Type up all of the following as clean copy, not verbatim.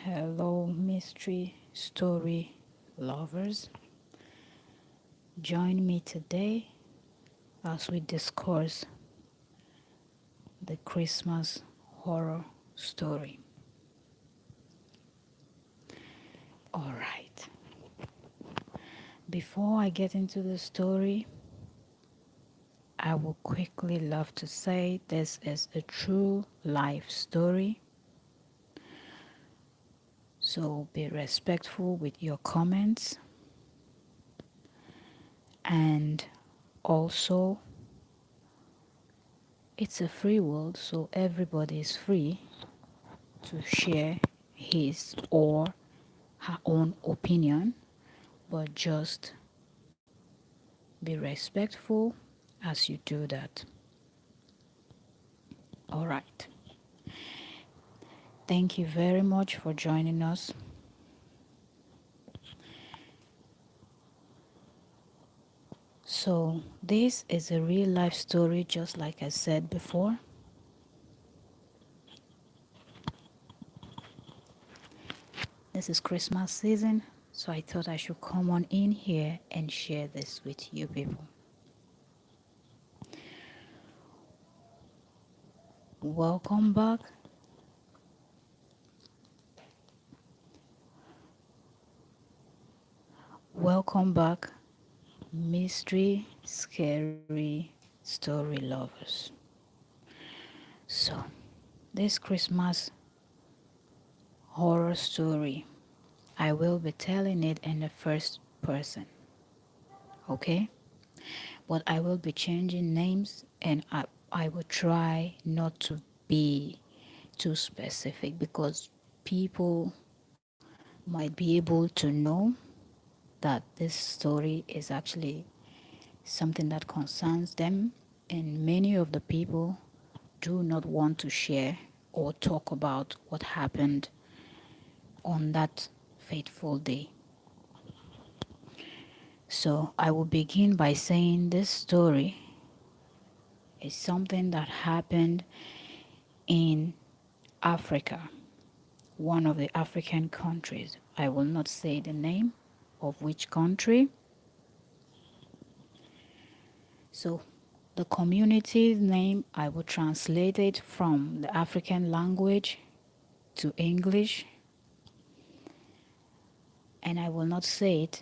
Hello, mystery story lovers. Join me today as we discuss the Christmas horror story. All right, before I get into the story, I would quickly love to say this is a true life story. So be respectful with your comments, and also it's a free world, so everybody is free to share his or her own opinion, but just be respectful as you do that. All right. Thank you very much for joining us. So, this is a real life story, just like I said before. This is Christmas season, so I thought I should come on in here and share this with you people. Welcome back. Welcome back, mystery, scary story lovers. So, this Christmas horror story, I will be telling it in the first person, okay? But I will be changing names, and I will try not to be too specific because people might be able to know that this story is actually something that concerns them, and many of the people do not want to share or talk about what happened on that fateful day. So I will begin by saying this story is something that happened in Africa, one of the African countries. I will not say the name of which country. So the community's name, I will translate it from the African language to English, and I will not say it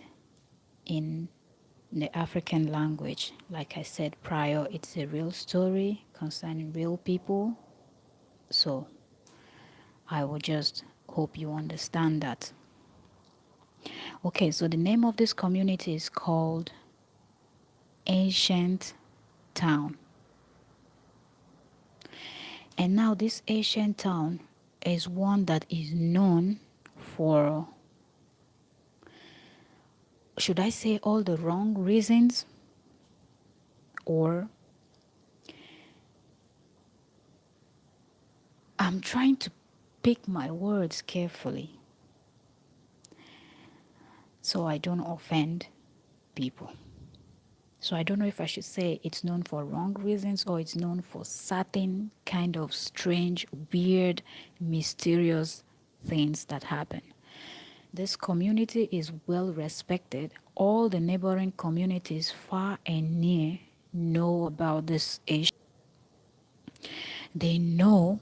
in the African language. Like I said prior, it's a real story concerning real people. So I will just hope you understand that. Okay, so the name of this community is called Ancient Town. And now this ancient town is one that is known for, should I say, all the wrong reasons? Or I'm trying to pick my words carefully so I don't offend people. So I don't know if I should say it's known for wrong reasons or it's known for certain kind of strange, weird, mysterious things that happen. This community is well respected. All the neighboring communities far and near know about this issue. They know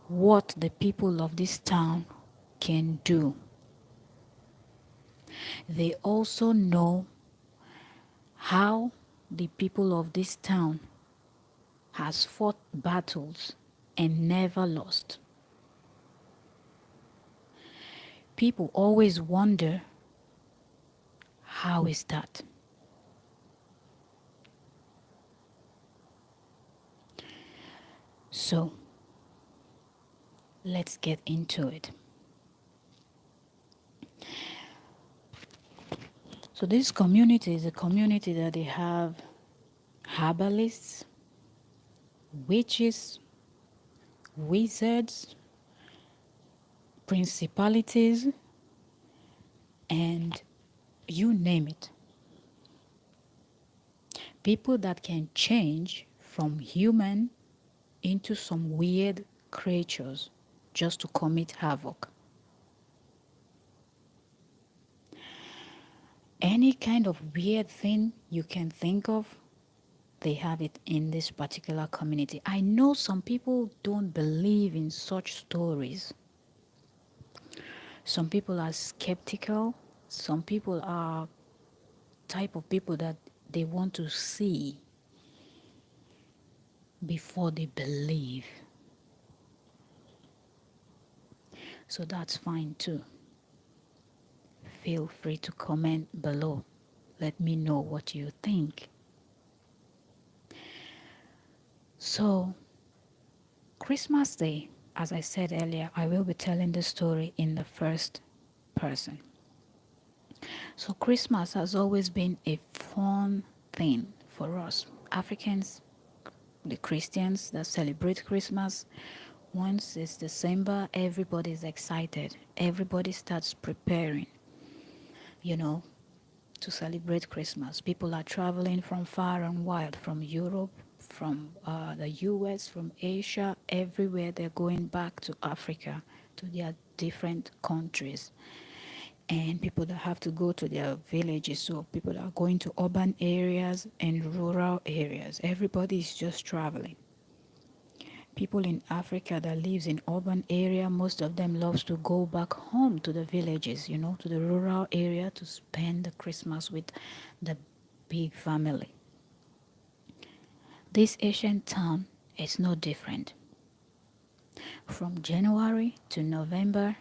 what the people of this town can do. They also know how the people of this town has fought battles and never lost. People always wonder, how is that? So let's get into it. So this community is a community that they have herbalists, witches, wizards, principalities, and you name it. People that can change from human into some weird creatures. just to commit havoc. Any kind of weird thing you can think of, they have it in this particular community. I know some people don't believe in such stories. Some people are skeptical. Some people are type of people that they want to see before they believe. So that's fine too. Feel free to comment below. Let me know what you think. So, Christmas Day, as I said earlier, I will be telling the story in the first person. So, Christmas has always been a fun thing for us Africans, the Christians that celebrate Christmas. Once it's December, everybody's excited. Everybody starts preparing, you know, to celebrate Christmas. People are traveling from far and wide, from Europe, from the US, from Asia, everywhere. They're going back to Africa, to their different countries. And people that have to go to their villages, so people that are going to urban areas and rural areas. Everybody is just traveling. People in Africa that lives in urban area, most of them loves to go back home to the villages, to the rural area to spend the Christmas with the big family. This Asian town is no different. From January to November,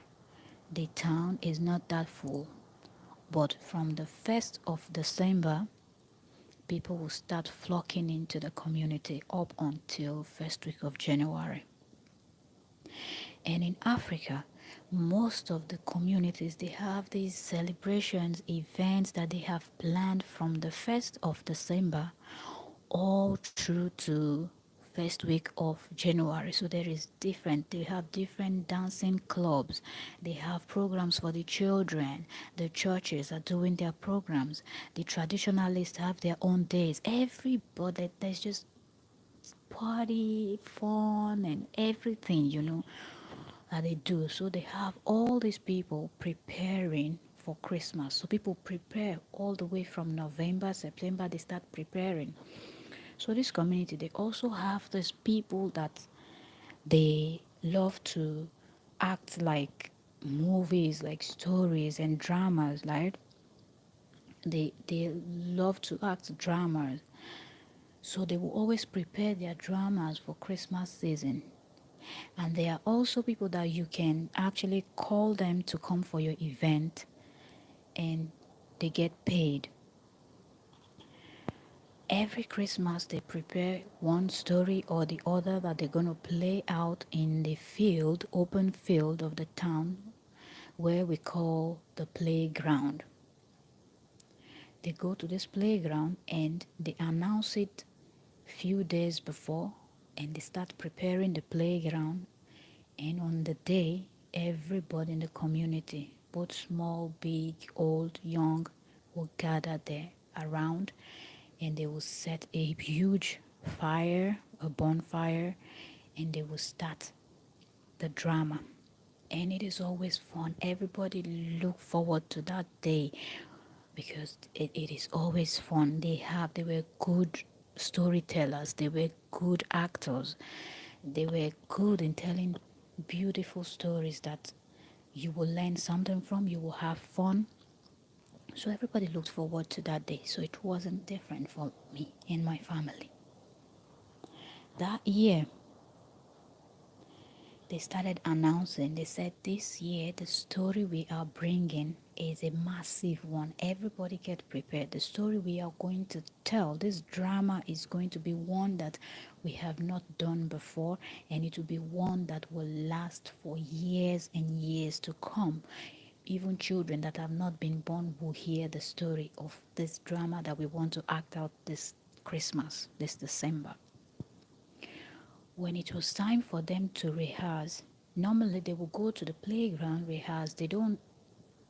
the town is not that full. But from the 1st of December, people will start flocking into the community up until first week of January. And in Africa, most of the communities, they have these celebrations, events that they have planned from the 1st of December all through to first week of January. So they have different dancing clubs. They have programs for the children. The churches are doing their programs. The traditionalists have their own days. Everybody, there's just party, fun, and everything, that they do. So they have all these people preparing for Christmas. So people prepare all the way from November, September, they start preparing. So this community, they also have these people that they love to act like movies, like stories and dramas, like they love to act dramas. So they will always prepare their dramas for Christmas season. And there are also people that you can actually call them to come for your event and they get paid. Every Christmas, they prepare one story or the other that they're going to play out in the field, open field of the town, where we call the playground. They go to this playground and they announce it few days before, and they start preparing the playground. And on the day, everybody in the community, both small, big, old, young, will gather there around, and they will set a huge fire, a bonfire, and they will start the drama. And it is always fun. Everybody look forward to that day because it is always fun. They were good storytellers, they were good actors, they were good in telling beautiful stories that you will learn something from, you will have fun. So everybody looked forward to that day. So it wasn't different for me and my family. That year, they started announcing, they said this year the story we are bringing is a massive one. Everybody get prepared. The story we are going to tell, this drama is going to be one that we have not done before, and it will be one that will last for years and years to come. Even children that have not been born will hear the story of this drama that we want to act out this Christmas, this December. When it was time for them to rehearse, normally they will go to the playground, rehearse. They don't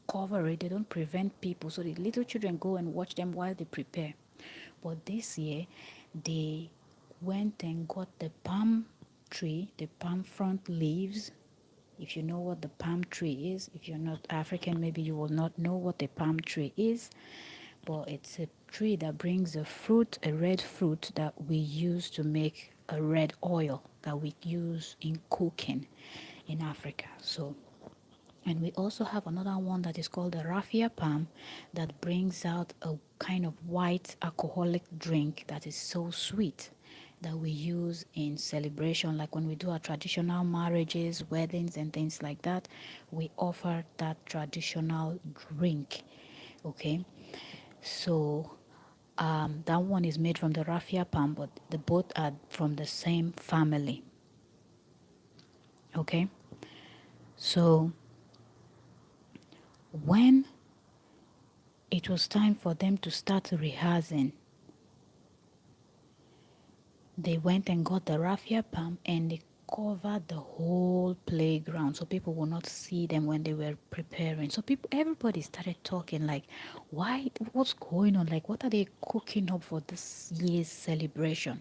cover it, they don't prevent people. So the little children go and watch them while they prepare. But this year, they went and got the palm tree, the palm front leaves, If you know what the palm tree is, if you're not African, maybe you will not know what a palm tree is, but it's a tree that brings a fruit, a red fruit that we use to make a red oil that we use in cooking in Africa. So, and we also have another one that is called the raffia palm that brings out a kind of white alcoholic drink that is so sweet that we use in celebration, like when we do our traditional marriages, weddings, and things like that. We offer that traditional drink. Okay, so that one is made from the raffia palm, but the both are from the same family. Okay, so when it was time for them to start rehearsing, they went and got the raffia palm and they covered the whole playground so people will not see them when they were preparing. So people, everybody started talking like, why, what's going on? Like, what are they cooking up for this year's celebration?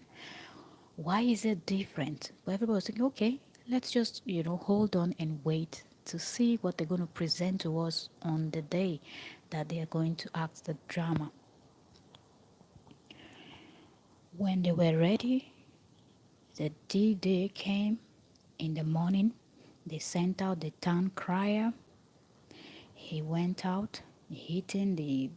Why is it different? But everybody was thinking, okay, let's just, hold on and wait to see what they're going to present to us on the day that they are going to act the drama. When they were ready, the D-Day came in the morning. They sent out the town crier. He went out hitting the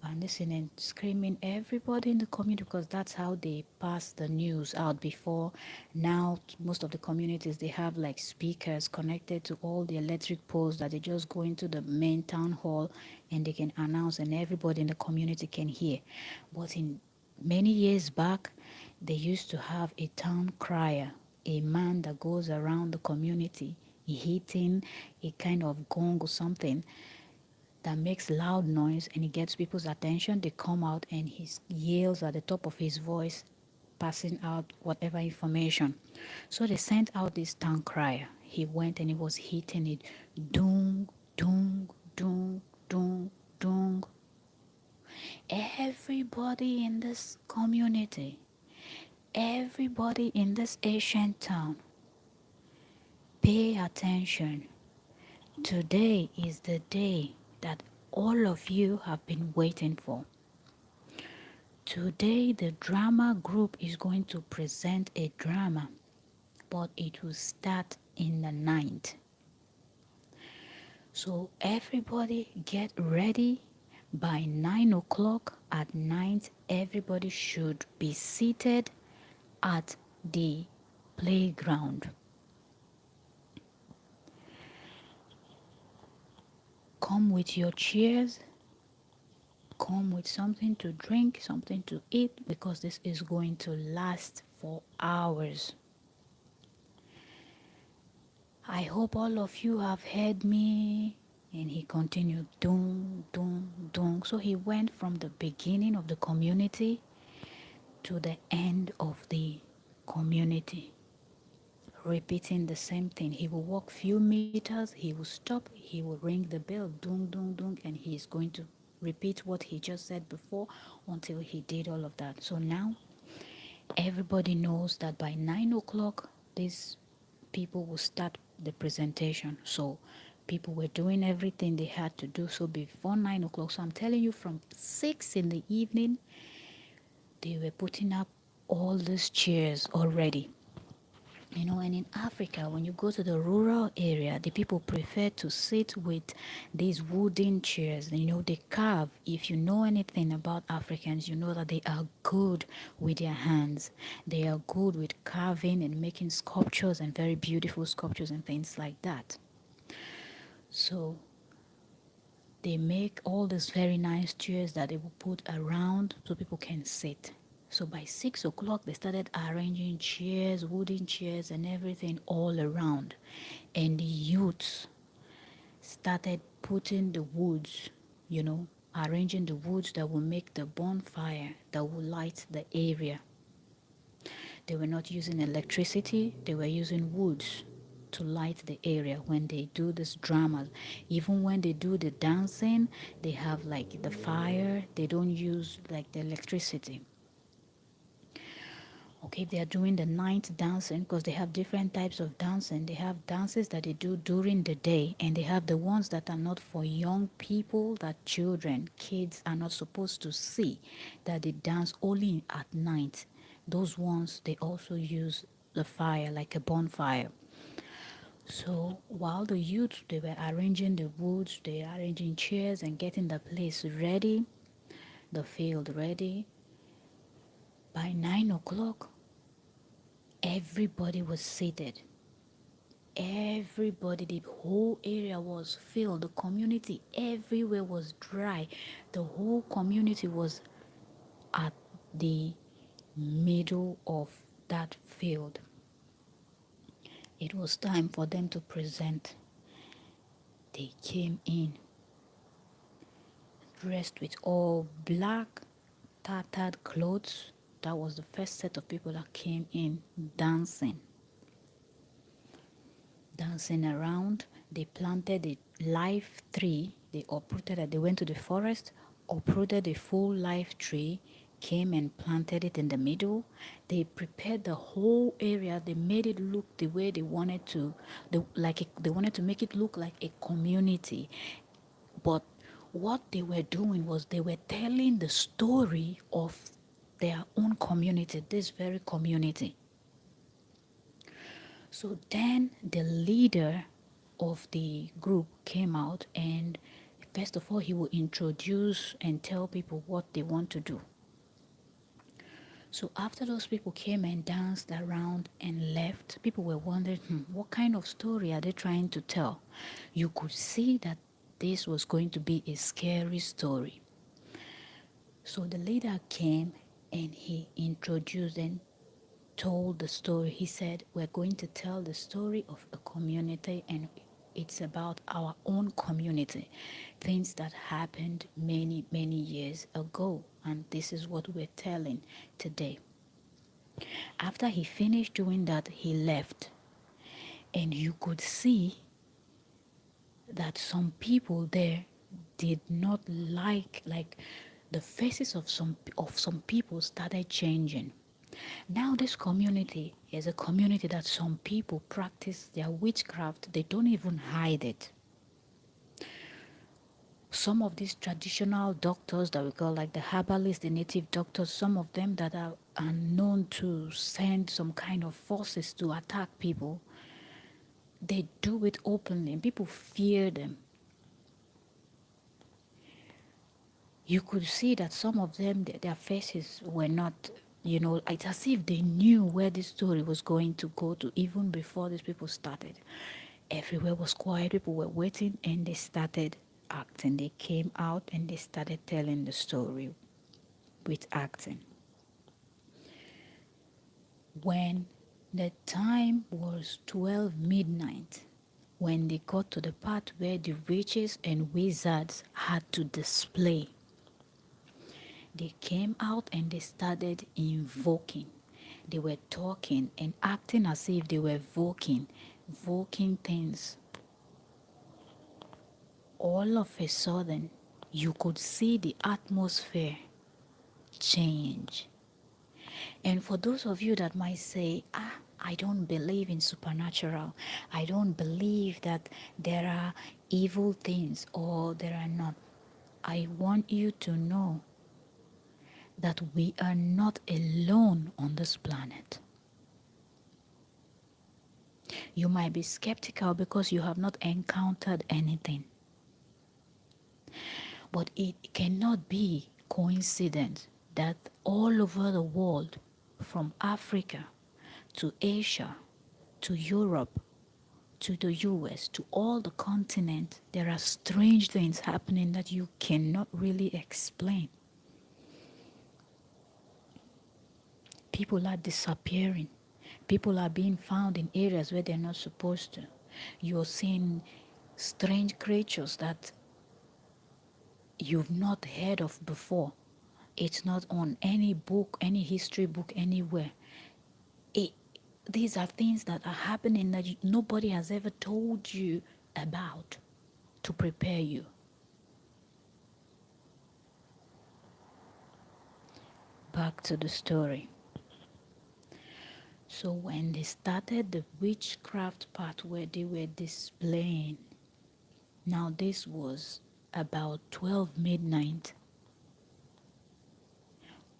and listening, screaming everybody in the community because that's how they pass the news out before. Now, most of the communities they have like speakers connected to all the electric poles that they just go into the main town hall and they can announce, and everybody in the community can hear. But in many years back, they used to have a town crier, a man that goes around the community hitting a kind of gong or something that makes loud noise and he gets people's attention. They come out and he yells at the top of his voice, passing out whatever information. So they sent out this town crier. He went and he was hitting it. Dung, dung, dung, dung, dung. Everybody in this community, everybody in this ancient town, pay attention. Today is the day that all of you have been waiting for. Today, the drama group is going to present a drama, but it will start in the night. So, everybody get ready. By 9 o'clock at night, everybody should be seated at the playground. Come with your chairs, come with something to drink, something to eat, because this is going to last for hours. I hope all of you have heard me. And he continued, dung, dung, dung. So he went from the beginning of the community to the end of the community, repeating the same thing. He will walk few meters, he will stop, he will ring the bell, dung, dung, dung, and he is going to repeat what he just said before until he did all of that. So now everybody knows that by 9 o'clock, these people will start the presentation. So people were doing everything they had to do so before 9 o'clock. So I'm telling you, from 6 in the evening, they were putting up all these chairs already. And in Africa, when you go to the rural area, the people prefer to sit with these wooden chairs. They carve. If you know anything about Africans, you know that they are good with their hands. They are good with carving and making sculptures and very beautiful sculptures and things like that. So they make all these very nice chairs that they will put around so people can sit. So by 6 o'clock, they started arranging chairs, wooden chairs, and everything all around. And the youths started putting the woods, arranging the woods that will make the bonfire, that will light the area. They were not using electricity, they were using woods to light the area when they do this drama. Even when they do the dancing, they have like the fire, they don't use like the electricity. Okay, they are doing the night dancing because they have different types of dancing. They have dances that they do during the day, and they have the ones that are not for young people, that children, kids are not supposed to see, that they dance only at night. Those ones, they also use the fire like a bonfire. So while the youth, they were arranging the woods, they are arranging chairs and getting the place ready, the field ready, by 9 o'clock, everybody was seated. Everybody, the whole area was filled. The community everywhere was dry. The whole community was at the middle of that field. It was time for them to present. They came in dressed with all black, tattered clothes. That was the first set of people that came in dancing. Dancing around. They planted a live tree. They uprooted it. They went to the forest, uprooted a full live tree, came and planted it in the middle. They prepared the whole area. They made it look the way they wanted to. They wanted to make it look like a community. But what they were doing was they were telling the story of their own community, this very community. So then the leader of the group came out, and first of all, he will introduce and tell people what they want to do. So after those people came and danced around and left, people were wondering, what kind of story are they trying to tell? You could see that this was going to be a scary story. So the leader came and he introduced and told the story. He said, we're going to tell the story of a community, and it's about our own community, things that happened many, many years ago. And this is what we're telling today. After he finished doing that, he left. And you could see that some people there did not like the faces of some people started changing. Now this community is a community that some people practice their witchcraft. They don't even hide it. Some of these traditional doctors that we call like the herbalists, the native doctors, some of them that are known to send some kind of forces to attack people, they do it openly and people fear them. You could see that some of them, their faces were not, it's as if they knew where this story was going to go to even before these people started. Everywhere was quiet, people were waiting, and they started acting. They came out and they started telling the story with acting. When the time was 12 midnight, when they got to the part where the witches and wizards had to display, they came out and they started invoking. They were talking and acting as if they were voking things. All of a sudden, you could see the atmosphere change. And for those of you that might say, I don't believe in supernatural, I don't believe that there are evil things or there are not, I want you to know that we are not alone on this planet. You might be skeptical because you have not encountered anything. But it cannot be coincidence that all over the world, from Africa to Asia to Europe to the US to all the continents, there are strange things happening that you cannot really explain. People are disappearing. People are being found in areas where they're not supposed to. You're seeing strange creatures that you've not heard of before. It's not on any book, any history book, anywhere. These are things that are happening that nobody has ever told you about to prepare you. Back to the story. So when they started the witchcraft part where they were displaying, now this was about 12 midnight,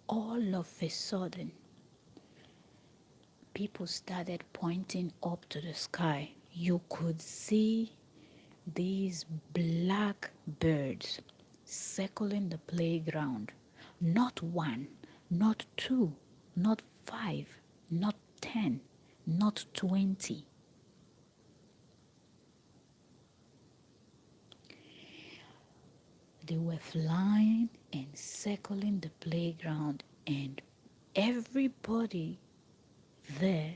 all of a sudden people started pointing up to the sky. You could see these black birds circling the playground. Not one, not two, not five, not 10, not 20. They were flying and circling the playground, and everybody there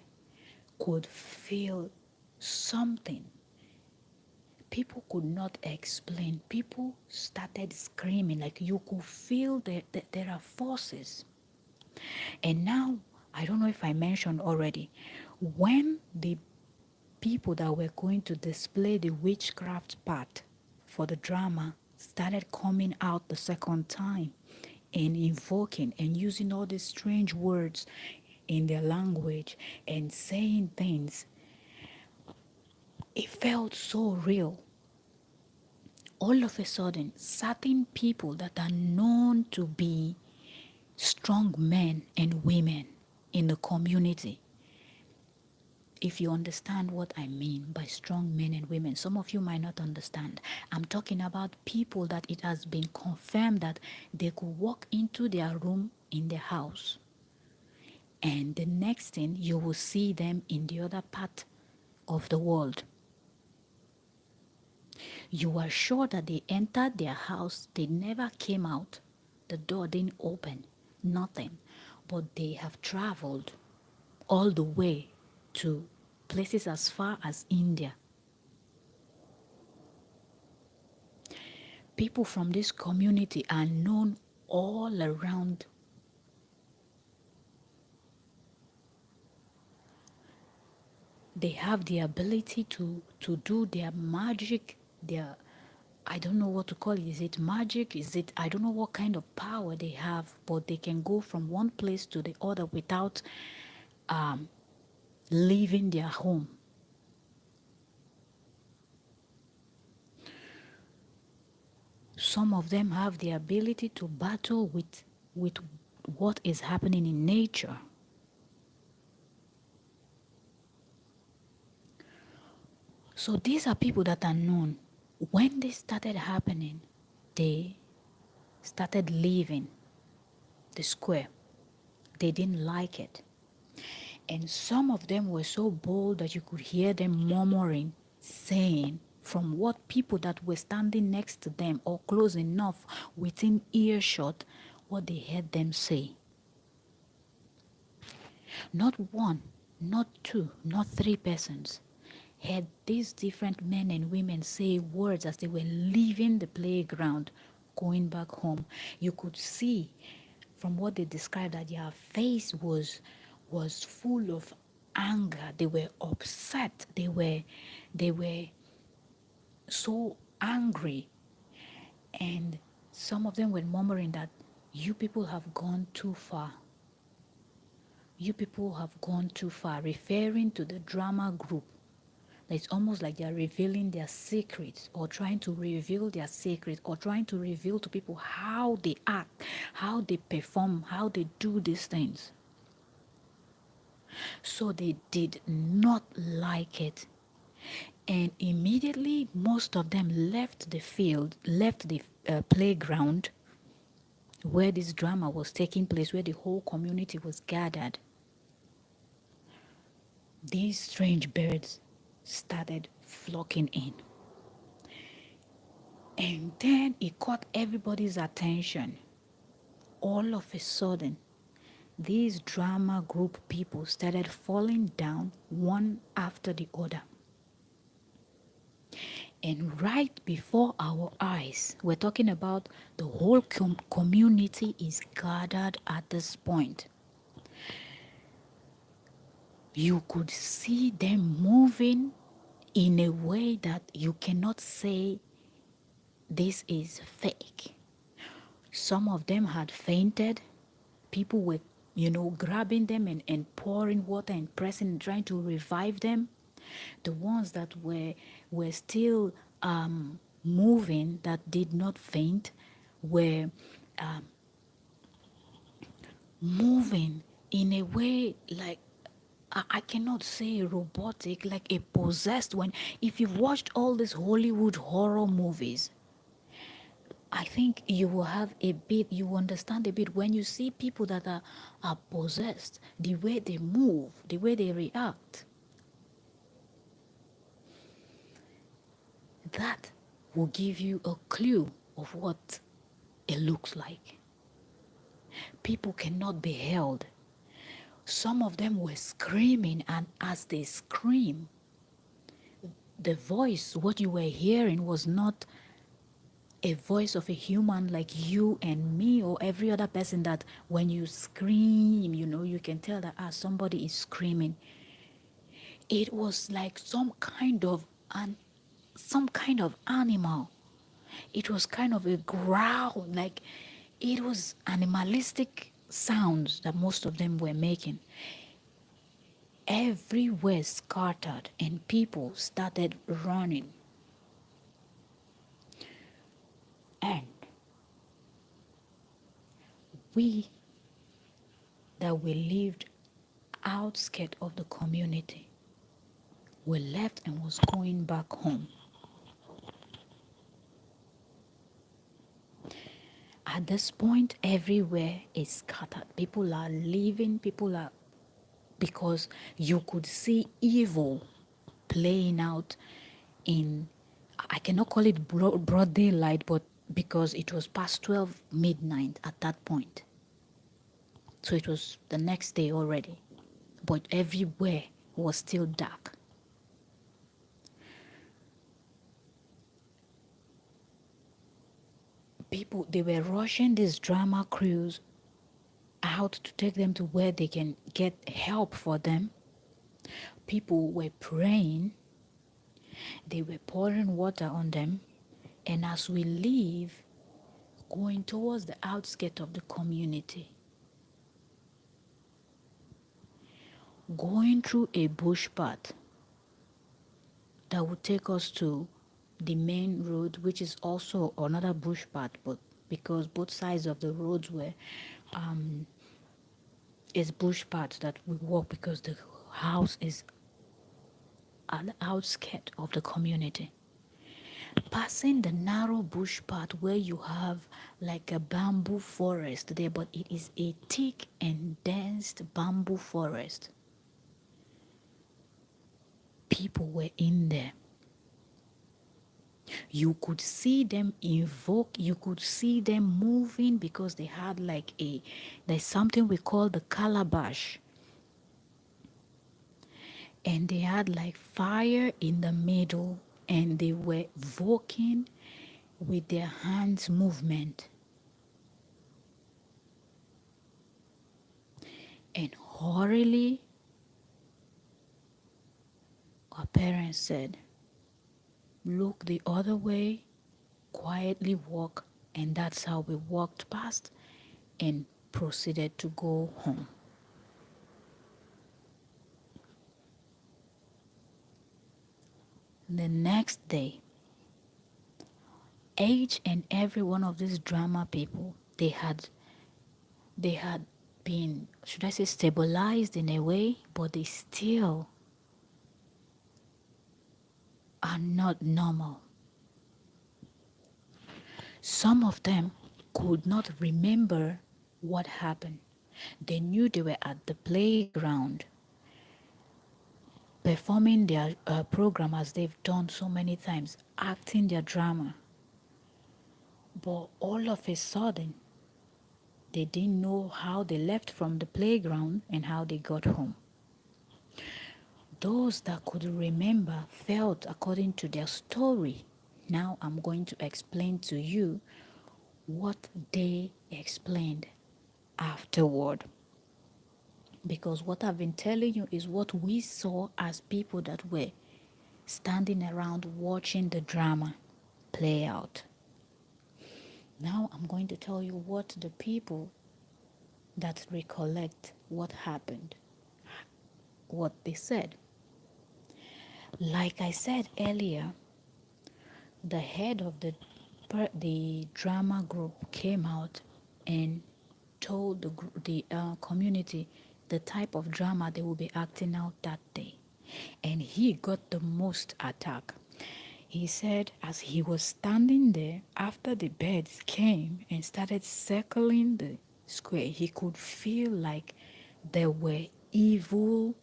could feel something. People could not explain. People started screaming, like you could feel that there are forces. And now, I don't know if I mentioned already, when the people that were going to display the witchcraft part for the drama started coming out the second time and invoking and using all these strange words in their language and saying things, it felt so real. All of a sudden, certain people that are known to be strong men and women in the community, if you understand what I mean by strong men and women, some of you might not understand. I'm talking about people that it has been confirmed that they could walk into their room in their house, and the next thing you will see them in the other part of the world. You are sure that they entered their house, they never came out, the door didn't open, nothing, but they have traveled all the way to places as far as India. People from this community are known all around. They have the ability to do their magic, their, I don't know what to call it. Is it magic? Is it, I don't know what kind of power they have, but they can go from one place to the other without leaving their home. Some of them have the ability to battle with what is happening in nature. So these are people that are known. When they started happening, they started leaving the square. They didn't like it. And some of them were so bold that you could hear them murmuring, saying from what people that were standing next to them or close enough within earshot, what they heard them say. Not one, not two, not three persons heard these different men and women say words as they were leaving the playground, going back home. You could see from what they described that their face was full of anger. They were upset. They were so angry. And some of them were murmuring that you people have gone too far. You people have gone too far, referring to the drama group. It's almost like they're revealing their secrets or trying to reveal their secrets or trying to reveal to people how they act, how they perform, how they do these things. So they did not like it. And immediately, most of them left the field, left the playground where this drama was taking place, where the whole community was gathered. These strange birds started flocking in. And then it caught everybody's attention. All of a sudden, these drama group people started falling down one after the other. And right before our eyes, we're talking about the whole community is gathered at this point. You could see them moving in a way that you cannot say this is fake. Some of them had fainted. People were, grabbing them and pouring water and pressing, trying to revive them. The ones that were still moving, that did not faint, were moving in a way like, I cannot say robotic, like a possessed one. If you've watched all these Hollywood horror movies, I think you will have a bit, you understand a bit when you see people that are possessed, the way they move, the way they react. That will give you a clue of what it looks like. People cannot be held. Some of them were screaming, and as they scream, the voice, what you were hearing, was not a voice of a human like you and me or every other person, that when you scream, you can tell that somebody is screaming. It was like some kind of animal. It was kind of a growl, like it was animalistic sounds that most of them were making. Everywhere scattered, and people started running. And we that we lived outskirt of the community were left and was going back home. At this point, everywhere is scattered. People are leaving, because you could see evil playing out in, I cannot call it broad daylight, but because it was past 12 midnight at that point. So it was the next day already, but everywhere was still dark. People, they were rushing these drama crews out to take them to where they can get help for them. People were praying, they were pouring water on them, and as we leave, going towards the outskirts of the community, going through a bush path that would take us to the main road, which is also another bush path, but because both sides of the roads were is bush paths that we walk, because the house is at the outskirts of the community. Passing the narrow bush path where you have like a bamboo forest there, but it is a thick and dense bamboo forest. People were in there. You could see them you could see them moving, because they had there's something we call the calabash. And they had like fire in the middle, and they were voking with their hands movement. And hurriedly, our parents said, "Look the other way, quietly walk." And that's how we walked past and proceeded to go home. The next day, each and every one of these drama people, they had been, should I say, stabilized in a way, but they still are not normal. Some of them could not remember what happened. They knew they were at the playground performing their program as they've done so many times, acting their drama. But all of a sudden, they didn't know how they left from the playground and how they got home. Those that could remember felt according to their story. Now I'm going to explain to you what they explained afterward. Because what I've been telling you is what we saw as people that were standing around watching the drama play out. Now I'm going to tell you what the people that recollect what happened, what they said. Like I said earlier, the head of the drama group came out and told the community the type of drama they will be acting out that day, and he got the most attack. He said as he was standing there after the birds came and started circling the square, he could feel like there were evil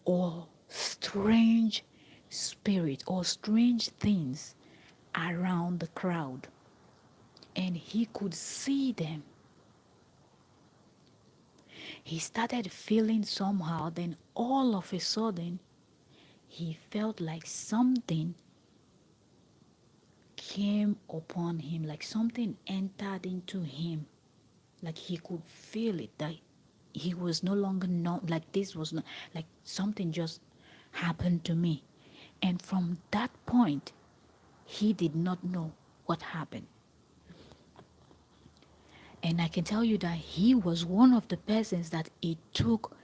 or strange spirit or strange things around the crowd, and he could see them. He started feeling somehow, then all of a sudden he felt like something came upon him, like something entered into him, like he could feel it, that he was no longer not like this was not like something just happened to me. And from that point he did not know what happened. And I can tell you that he was one of the persons that it took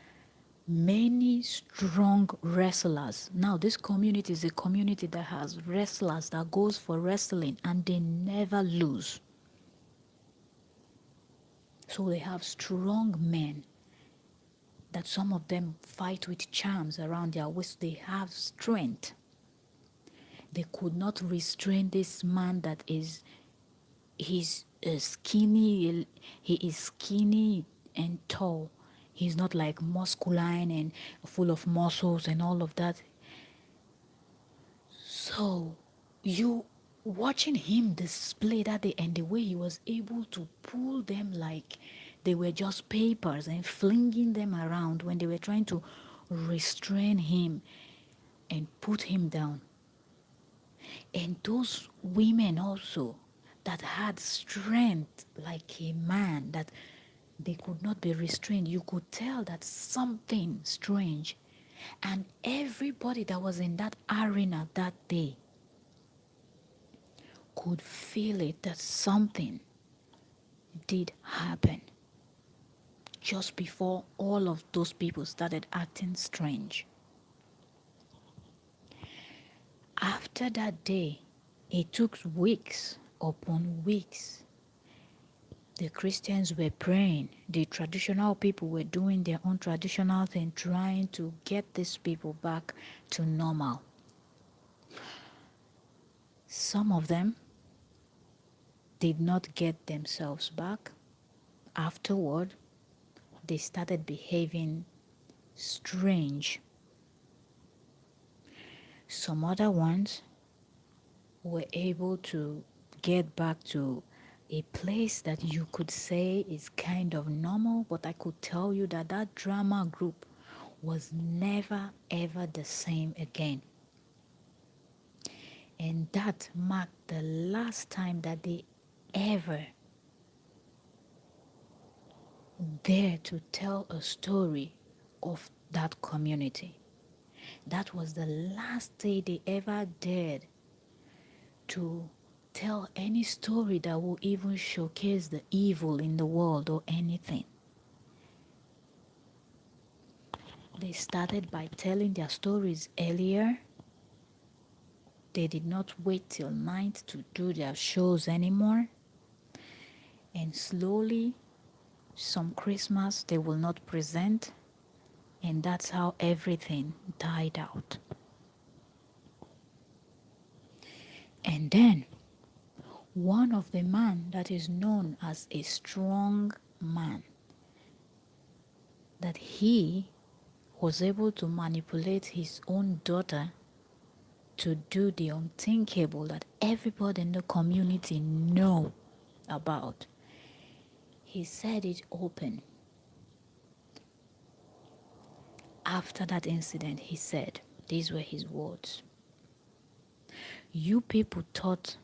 many strong wrestlers. Now this community is a community that has wrestlers that goes for wrestling and they never lose. So they have strong men that some of them fight with charms around their waist. They have strength. They could not restrain this man that is he's skinny. He is skinny and tall. He's not like masculine and full of muscles and all of that. So you watching him display that day and the way he was able to pull them like they were just papers and flinging them around when they were trying to restrain him and put him down. And those women also that had strength like a man, that they could not be restrained. You could tell that something strange. And everybody that was in that arena that day could feel it, that something did happen just before all of those people started acting strange. After that day, it took weeks upon weeks. The Christians were praying. The traditional people were doing their own traditional thing, trying to get these people back to normal. Some of them did not get themselves back. Afterward, they started behaving strange. Some other ones were able to get back to a place that you could say is kind of normal, but I could tell you that that drama group was never ever the same again. And that marked the last time that they ever dared to tell a story of that community. That was the last day they ever dared to tell any story that will even showcase the evil in the world or anything. They started by telling their stories earlier. They did not wait till night to do their shows anymore. And slowly, some Christmas they will not present, and that's how everything died out. And then one of the man that is known as a strong man, that he was able to manipulate his own daughter to do the unthinkable that everybody in the community know about. He said it open. After that incident, he said, these were his words: "You people thought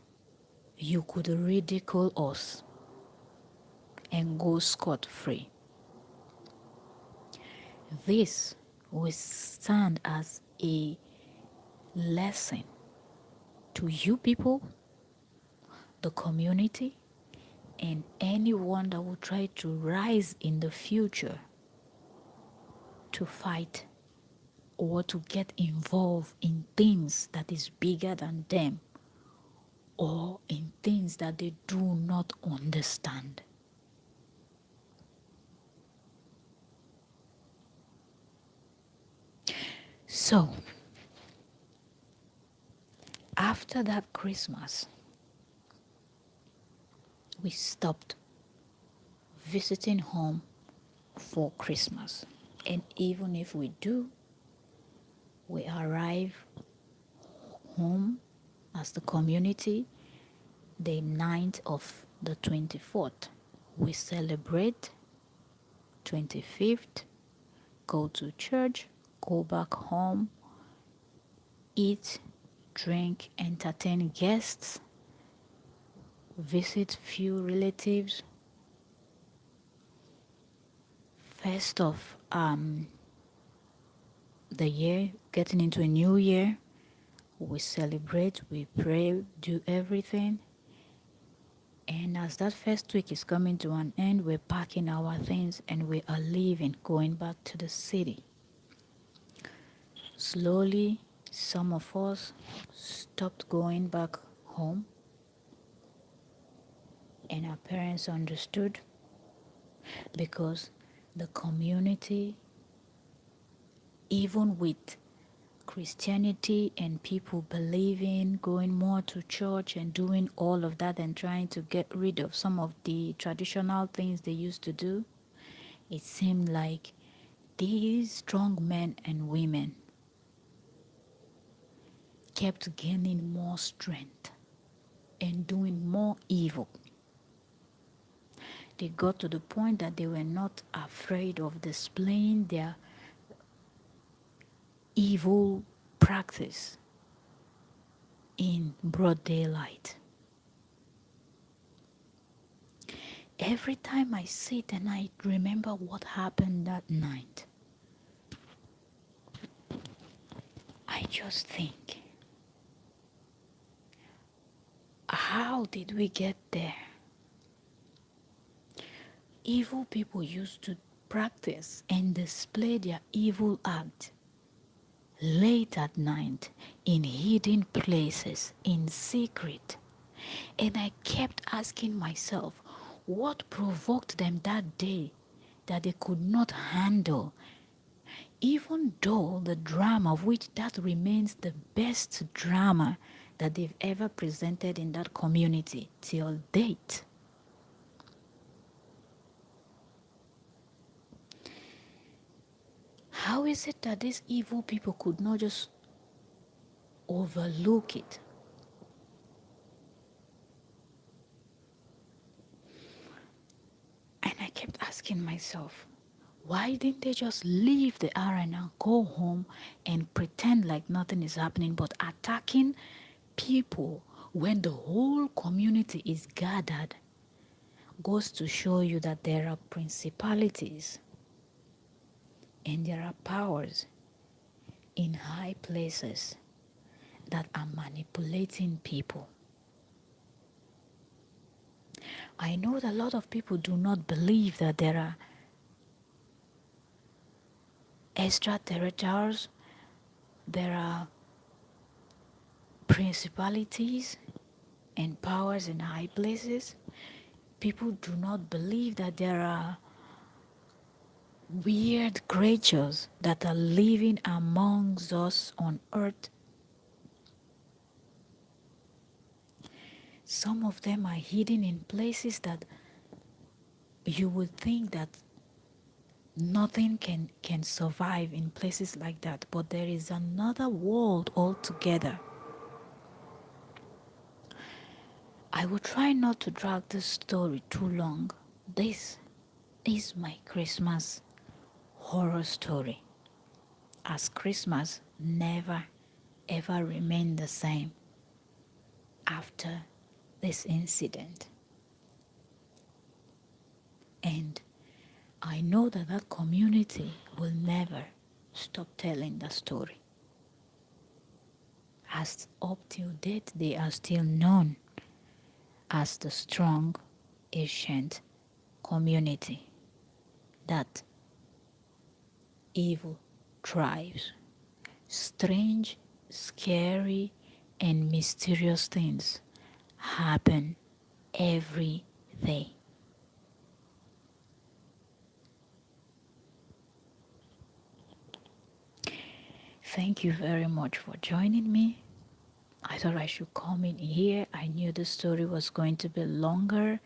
you could ridicule us and go scot-free. This will stand as a lesson to you people, the community, And anyone that will try to rise in the future to fight or to get involved in things that is bigger than them or in things that they do not understand. So, after that Christmas, we stopped visiting home for Christmas. And even if we do, we arrive home as the community the 9th of the 24th. We celebrate 25th, go to church, go back home, eat, drink, entertain guests, visit few relatives. First of the year, getting into a new year, we celebrate, we pray, do everything. And as that first week is coming to an end, we're packing our things and we are leaving, going back to the city. Slowly, some of us stopped going back home, and our parents understood because the community, even with Christianity and people believing, going more to church and doing all of that and trying to get rid of some of the traditional things they used to do, it seemed like these strong men and women kept gaining more strength and doing more evil. They got to the point that they were not afraid of displaying their evil practice in broad daylight. Every time I sit and I remember what happened that night, I just think, how did we get there? Evil people used to practice and display their evil act late at night in hidden places, in secret. And I kept asking myself, what provoked them that day that they could not handle? Even though the drama, of which that remains the best drama that they've ever presented in that community till date. How is it that these evil people could not just overlook it? And I kept asking myself, why didn't they just leave the arena, go home, and pretend like nothing is happening, but attacking people when the whole community is gathered goes to show you that there are principalities and there are powers in high places that are manipulating people. I know that a lot of people do not believe that there are extraterrestrials, there are principalities and powers in high places. People do not believe that there are weird creatures that are living amongst us on earth. Some of them are hidden in places that you would think that nothing can survive in places like that, but there is another world altogether. I will try not to drag this story too long. This is my Christmas horror story, as Christmas never ever remained the same after this incident. And I know that that community will never stop telling the story. As up till date, they are still known as the strong ancient community that evil thrives. Strange, scary, and mysterious things happen every day. Thank you very much for joining me. I thought I should come in here. I knew the story was going to be longer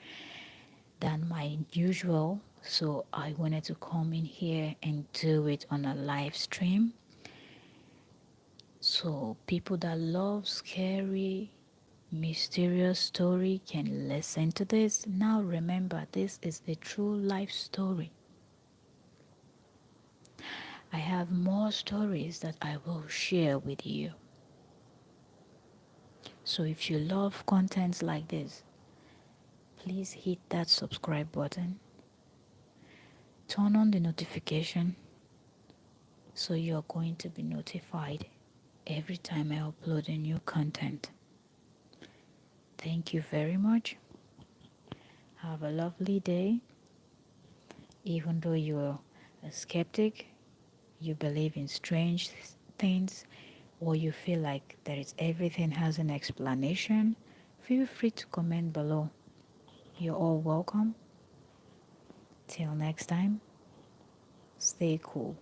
than my usual, so I wanted to come in here and do it on a live stream. So people that love scary, mysterious story can listen to this. Now remember, this is a true life story. I have more stories that I will share with you. So if you love contents like this, please hit that subscribe button. Turn on the notification so you're going to be notified every time I upload a new content. Thank you very much. Have a lovely day. Even though you're a skeptic, you believe in strange things, or you feel like that is everything has an explanation, feel free to comment below. You're all welcome. Till next time, stay cool.